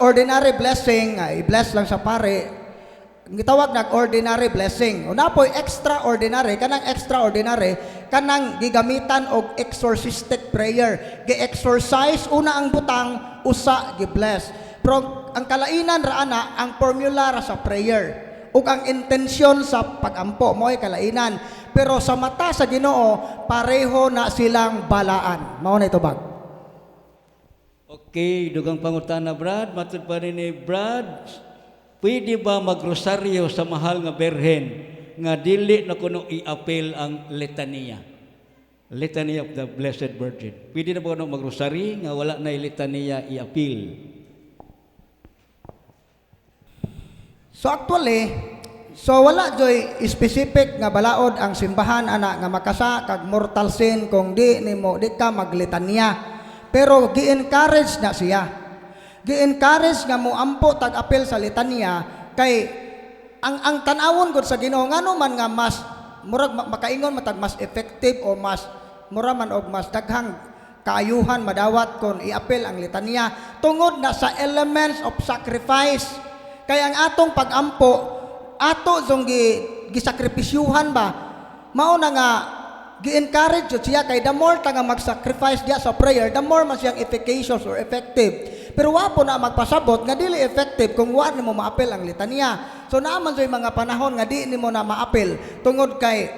ordinary blessing, i-bless lang sa pare, gitawag nag ordinary blessing. Una po'y extraordinary, kanang gigamitan og exorcistic prayer. Gi-exorcise una ang butang, usa gi-bless. Pero ang kalainan ra ana ang formula ra sa prayer ug ang intensyon sa pagampo mo'y kalainan. Pero sa mata sa Ginoo, pareho na silang balaan. Mao na ito bag. Okay, dugang pangutana, Brad. Matod pa rin ni Brad. Pwede ba magrosaryo sa mahal nga berhen nga dili na kuno i-appeal ang litania? Litany of the Blessed Virgin. Pwede na ba kuno magrosary nga wala na litania i-appeal? So actually, wala joy specific nga balaod ang simbahan ana nga makasa kag mortal sin kung di ka maglitanya. Pero gi-encourage na siya. Gi-encourage nga mo ampo tag-apel sa litanya kay ang tanawon gud sa Ginoo ngano man nga mas murag makaingon matag mas effective o mas mura man og mas daghang kaayuhan madawat kon i-apel ang litanya tungod na sa elements of sacrifice. Kaya ang atong pagampo ato zong gisakripisyuhan ba mao na nga gi-encourage jud siya kay the more ta nga mag-sacrifice diya sa prayer, the more man siyang efficacious or effective. Pero wa po na magpasabot nga dili effective kung wa nimo maapel ang litanya. So naaman sa mga panahon nga di nimo na maapel tungod kay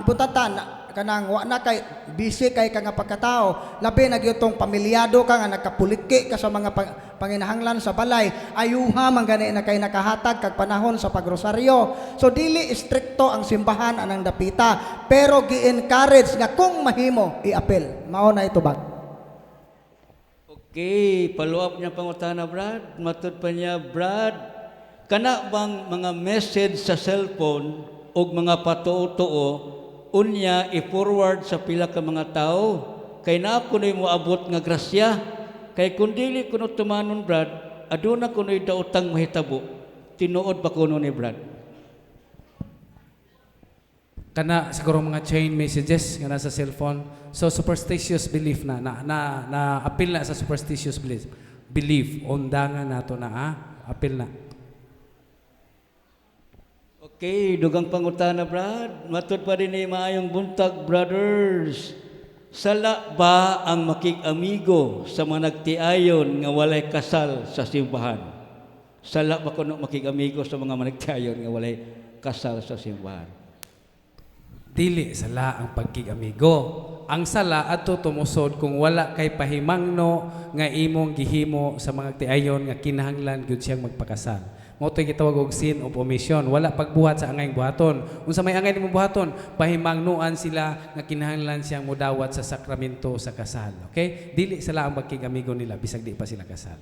butatan kanang wa na kay busy kay ka nga pagkatao, labi na gyud pamilyado ka nga nakapuliki ka sa mga panginahanglan sa balay, ayuha man gani na kay nakahatag kag panahon sa pagrosaryo. So dili strikto ang simbahan anang dapita, pero gi-encourage nga kung mahimo i-apel. Mao na ito bag. Okay, follow up niya pangutana, Brad. Matod pa niya, Brad, kana bang mga message sa cellphone o mga patuo-tuo unya i-forward sa pila ka mga tao kay na ako na mo abot nga grasya kay kung dili kuno tumanon, Brad, aduna kuno daotang mahitabo, tinuod pa kuno ni Brad? Kana siguro mga chain messages nga nasa cellphone. So superstitious belief na appeal na sa superstitious belief undangan nato na appeal na. Okay, dugang pangutana, Brad. Matod pa rin ay maayong buntag, brothers. Sala ba ang makig-amigo sa mga nagtiayon nga walay kasal sa simbahan? Sala ba kuno makig-amigo sa mga managtiayon nga walay kasal sa simbahan? Dili sala ang pagkig-amigo. Ang sala adto tumusod kung wala kay pahimangno nga imong gihimo sa mga tiayon nga kinahanglan gyud siyang magpakasal. Mo to'y gitawag og sin of omission. Wala pagbuhat sa angay buhaton. Unsa may angay nimo buhaton, pahimangnuan sila nga kinahanglan siyang mudawat sa sakramento sa kasal. Okay? Dili sala ang pagkig-amigo nila bisag di pa sila kasal.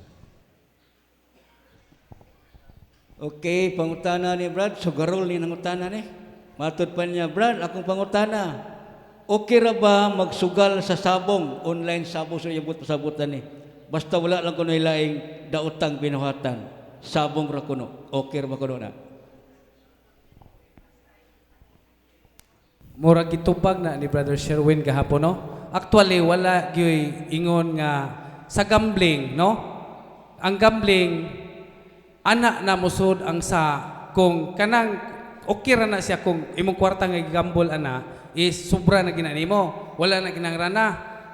Okay, pangutana ni Brad. Sugarol ni nangutana ni. Matod pa niya, Brad, akong pangutana. Okay ra ba magsugal sa sabong? Online sabong sa iyabot pasabutan ni. Basta wala lang kuno ilaing daotang binuhatan. Sabong ra kuno. Okay ra ba kuno na? Murag gitubag na ni Brother Sherwin gahapon, no? Actually, wala gyoy ingon nga sa gambling, no? Ang gambling, anak na musod ang sa kung kanang okay ra na siya kung imong kwarta nga gigambol ana is sobra na ginanimo. Wala na ginangrana,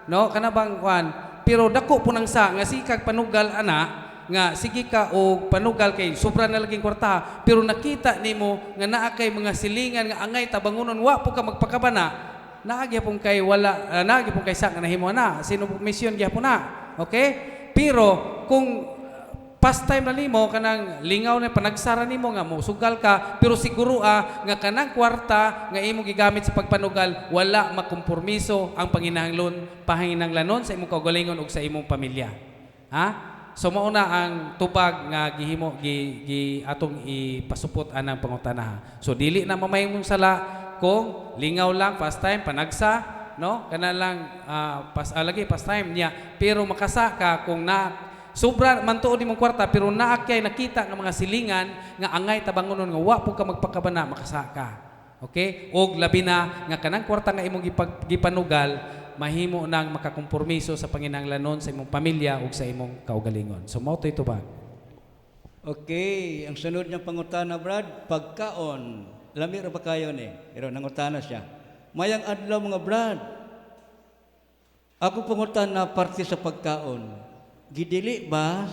no? Kana bang kwan? Pero dako po nang sa nga sikag panugal ana nga sige ka o panugal kay sobra na laging kwarta pero nakita nimo nga naa kay mga silingan nga angay tabangunon wa po ka magpakabana naagi pong kay wala naagi pong kay sa nga nahimo na sino mission gyapon na, okay? Pero kung past time na nimo kanang lingaw na panagsara nimo nga mo sugal ka pero siguro nga kanang kwarta nga imong gigamit sa pagpanugal wala makompormiso ang panginahanglanon sa imong kaugalingon ug sa imong pamilya, ha? So mao na ang tubag nga gihimo atong ipasupot anang pangutana. So dili na mamayong sala kung lingaw lang past time panagsa, no? Kana lang lagi past time niya. Pero makasa ka kung na sobra man tuod imong kwarta pero naa kay nakita nga mga silingan nga angay tabangonon nga wa po ka magpakabana makasa ka. Okay? Og labi na nga kanang kwarta nga imong gipanugal mahimo nang makakompormiso sa panginahanglanon sa imong pamilya ug sa imong kaugalingon. So mao ito ba? Okay, ang sunod niyang pangutana, Brad, pagkaon. Lami ra ba kayo ni? Pero nangutana siya. Mayang adlaw mga Brad. Ako pangutana parte sa pagkaon. Gidili ba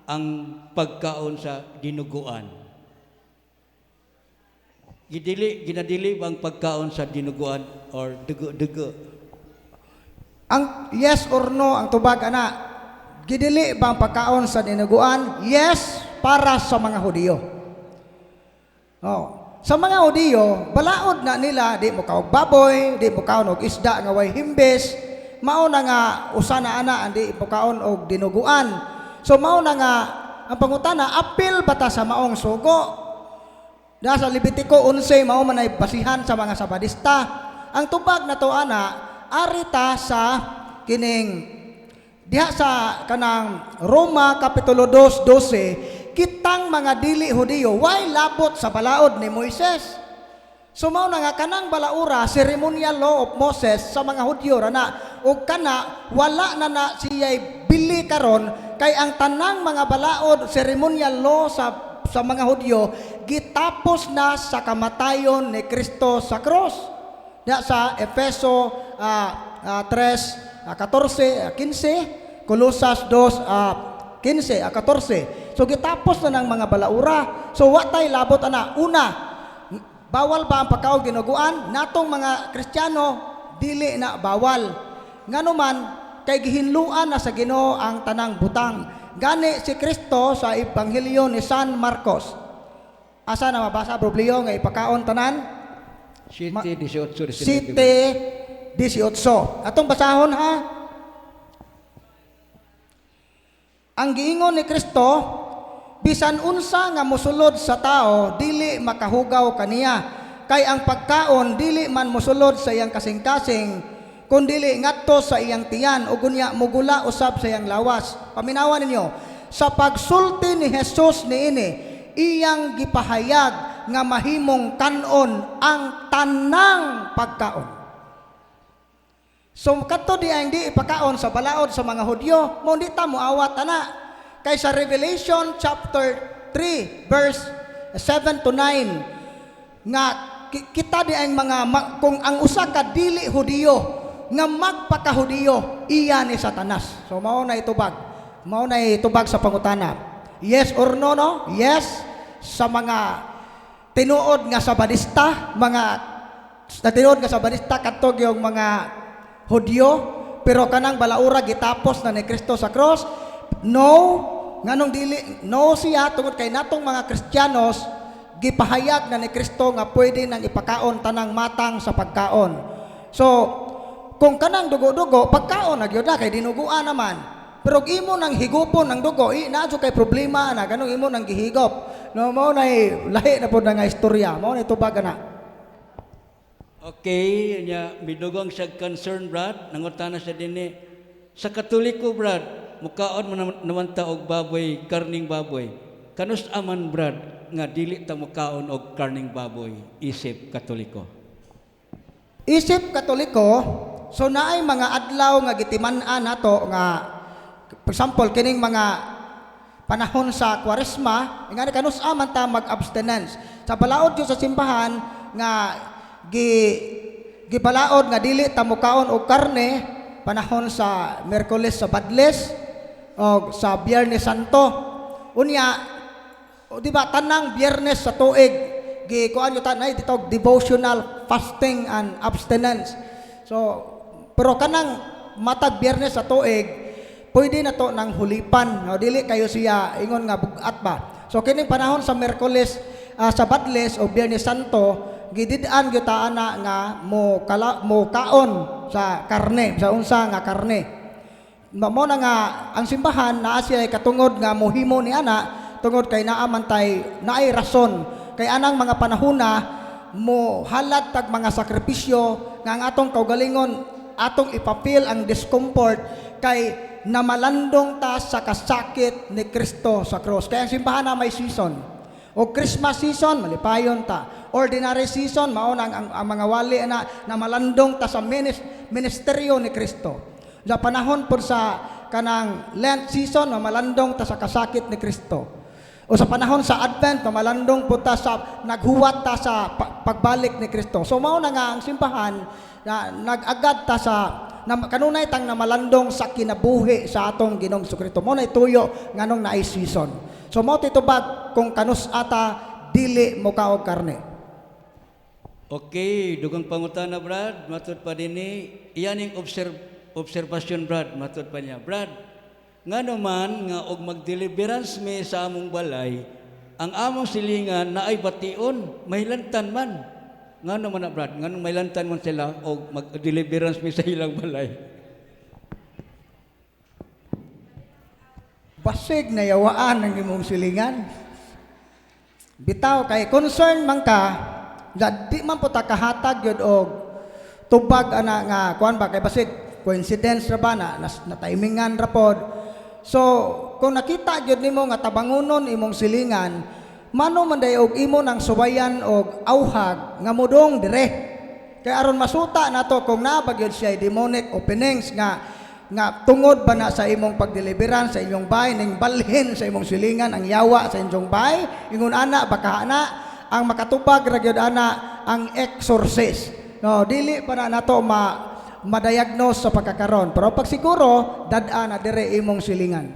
ang pagkaon sa dinuguan? Ginadili ba ang pagkaon sa dinuguan or dugo-dugo? Ang yes or no, ang tubag ana, gidili ba ang pagkaon sa dinuguan? Yes, para sa mga Hudiyo. Oh. Sa mga Hudiyo, balaod na nila, di mo kaog baboy, di mo kaon og isda nga way himbes, mao na nga usana ana di mo kaon og dinuguan. So mao na nga ang pangutana, apil bata sa maong sugo. Da sa Levitico 11 mao man ay basihan sa mga Sabadista. Ang tubag na to ana arita sa kining diha sa kanang Roma kapitulo 2:12, kitang mga dili Hudiyo way labot sa balaod ni Moises. So mao na nga kanang balaura ceremonial law of Moses sa mga Hudyo rana ug kana wala na siya'y bili karon kay ang tanang mga balaod ceremonial law sa mga Hudyo gitapos na sa kamatayon ni Kristo sa cross. Diya sa Efeso 3:14-15, Colosas 2:15-14. So gitapos na ng mga balaura. So watay labot ana. Una, bawal ba ang pagkaon ginuguan? Natong mga Kristiyano dili na bawal. Nganuman kay gihinluan na sa Ginoo ang tanang butang. Gani si Kristo sa Ebanghelyo ni San Marcos. Asa na mabasa problema nga ipakaon tanan? 7:18. Atong basahon ha. Ang giingon ni Kristo, bisan unsa nga mosulod sa tao dili makahugaw kaniya, kay ang pagkaon dili man mosulod sa iyang kasing-kasing, kundili ngadto sa iyang tiyan ug unya mugula usab sa iyang lawas. Paminawan ninyo, sa pagsulti ni Jesus niini, iyang gipahayag nga mahimong kanon ang tanang pagkaon. So kadto di ang di ipakaon sa balaod sa mga Hudyo, mo di ta moawat ana. Kay sa Revelation chapter 3 verse 7-9 nga kita di ang mga kung ang usa ka dili Hudiyo nga magpaka-Hudiyo iya ni Satanas. So mao na itubag. Mao na itubag sa pangutana. Yes or no no? Yes sa mga tinuod nga Sabadista, mga tinuod nga Sabadista kadto yung mga Hudyo, pero kanang balaura gitapos na ni Kristo sa cross. No, nganong dili no siya tungod kay natong mga Kristiyanos gipahayag na ni Kristo nga pwede nang ipakaon tanang matang sa pagkaon. So, kung kanang dugo-dugo, pagkaon na gyud na kay dinuguan naman. Pero imo nang higupon ng dugo, naadyo kay problema na ganung imo nang gihigop. No, mao nay lahi na pud nga istorya. Mao ni tubag na. Okay, nya bidugong siya concern, Brad. Nangutana siya dinhi. Sa Katoliko, Brad, mukaon mo naman ta og baboy, karning baboy. Kanus aman, Brad, nga dili ta mukaon og karning baboy, isip Katoliko. Isip Katoliko, so naay mga adlaw nga gitiman-an nato nga for example kining mga panahon sa Kwaresma, nga kanus aman ta mag-abstinence. Sa balaod yo sa simbahan nga gibalaod nga dili ta mukaon og karne panahon sa Miyerkules sa Badles o sa Biyernes Santo. Unya, di ba tanang Biyernes sa tuig gikuan yo tanay dito devotional fasting and abstinence. So pero kanang matag Biyernes sa tuig pwede na to nang hulipan. No, dili kayo siya ingon nga bugat ba. So kining panahon sa Miyerkules sa Badles o Biyernes Santo gididaan gyud ta ana nga mo kaon sa karne, sa unsa nga karne. Mao na nga ang simbahan naa siya katungod nga mohimo ni ana tungod kay naa man tay naay rason kay anang mga panahona mo halad tag mga sakripisyo nga ang atong kaugalingon atong ipapil ang discomfort kay namalandong ta sa kasakit ni Kristo sa cross. Kaya ang simbahan na may season. O Christmas season malipayon ta. Ordinary season mao nang ang mga wali na malandong ta sa ministeryo ni Kristo. Sa panahon pod sa kanang Lent season malandong ta sa kasakit ni Kristo. O sa panahon sa Advent, malandong po ta sa naghuwat ta sa pagbalik ni Kristo. So mao na nga ang simbahan na nag-agad ta sa na kanunay tang namalandong sa kinabuhi sa atong Ginoong Kristo. Mo na ituyo nganong naay season. So mao titubag kung kanus ata dili mo kaog karne. Okay, dugang pangutana, Brad. Matod pa din iyan yung observasyon, Brad. Matod pa niya, Brad, nga naman nga og mag-deliverance mi sa among balay, ang among silingan na ay bation, mahilantan man. Nga naman na, Brad, nga nung mahilantan man sila og mag-deliverance mi sa ilang balay. Basig na yawaan ang imong silingan. Bitaw kay concern man ka, di man po ta kahatag yun og tubag ana nga kuan ba kay basig coincidence ra ba na timingan ra pod. So kung nakita gyud nimo nga tabangunon imong silingan, mano man day og imo nang subayan og awhag nga mudong dire. Kay aron masuta nato kung naa ba gyud siya demonic openings nga tungod ba na sa imong pagdeliveran sa inyong bahay ning balhin sa imong silingan ang yawa sa inyong bahay ingon ana baka ana ang makatubag ra gyud ana ang exorcist. No, dili pa na nato ma-diagnose sa pagkakaron. Pero pag siguro, dad-a na dire imong silingan.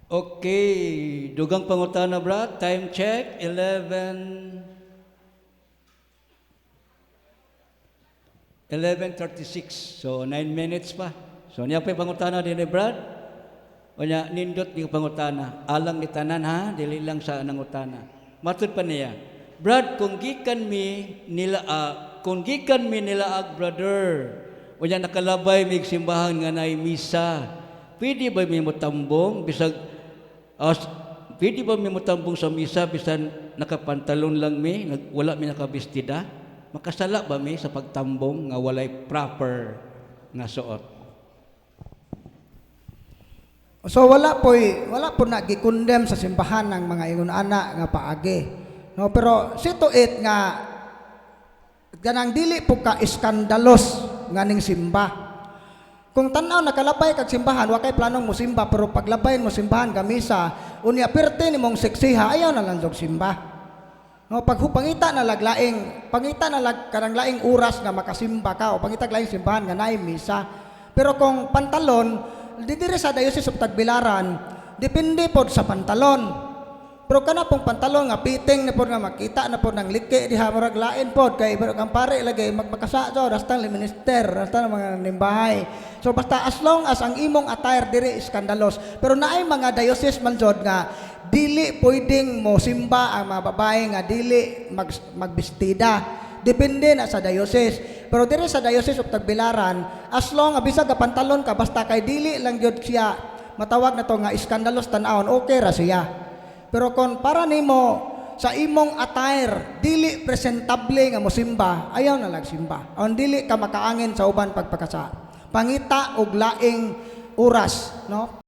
Okay, dugang pangutana, Brad. Time check, 11:36. So 9 minutes pa. So niya pa pangutana din ni Brad. O niya nindot di pangutana. Alang ni tanan ha, dili lang sa nangutana. Matud pa niya. Brad, kung gikan mi nilaag, brother, o niya nakalabay mig simbahan nga nay misa, pwede ba mi motambong bisag pwede ba mi motambong sa misa bisan nakapantalon lang mi, wala mi nakabistida? Makasala ba mi sa pagtambong nga walay proper nga suot? So wala po na gikondem sa simbahan ng mga ingon ana nga paagi. No, pero sito it nga ganang dili po ka iskandalos nga ning simba. Kung tan-aw nakalabay kag simbahan wa kay planong mo simba pero paglabay mo simbahan gamisa unya perte nimong seksiha ayaw na lang jog simba. No, pag pangita na lag kanang laing oras nga makasimba ka o pangita laing simbahan nga naay misa. Pero kung pantalon didiri sa Diocese of Tagbilaran depende pod sa pantalon. Pero kana pong pantalon nga piting na pod nga makita na pod ng liki diha murag lain pod kay ang pare lagay magpakasa so rastang minister rastang mga nimbahay. So basta as long as ang imong attire diri iskandalos. Pero naay mga diocese man jud nga dili pwedeng mo simba ang mga babae nga dili magbestida. Depende na sa diocese. Pero diri sa Diocese of Tagbilaran as long bisag ka pantalon ka basta kay dili lang jud siya matawag na to nga iskandalos tan-awon okay ra siya. Pero kung para nimo sa imong attire dili presentable nga mosimba, ayaw na lang simba. Aron dili ka makaangin sa uban pagpakasa. Pangita og laing oras, no?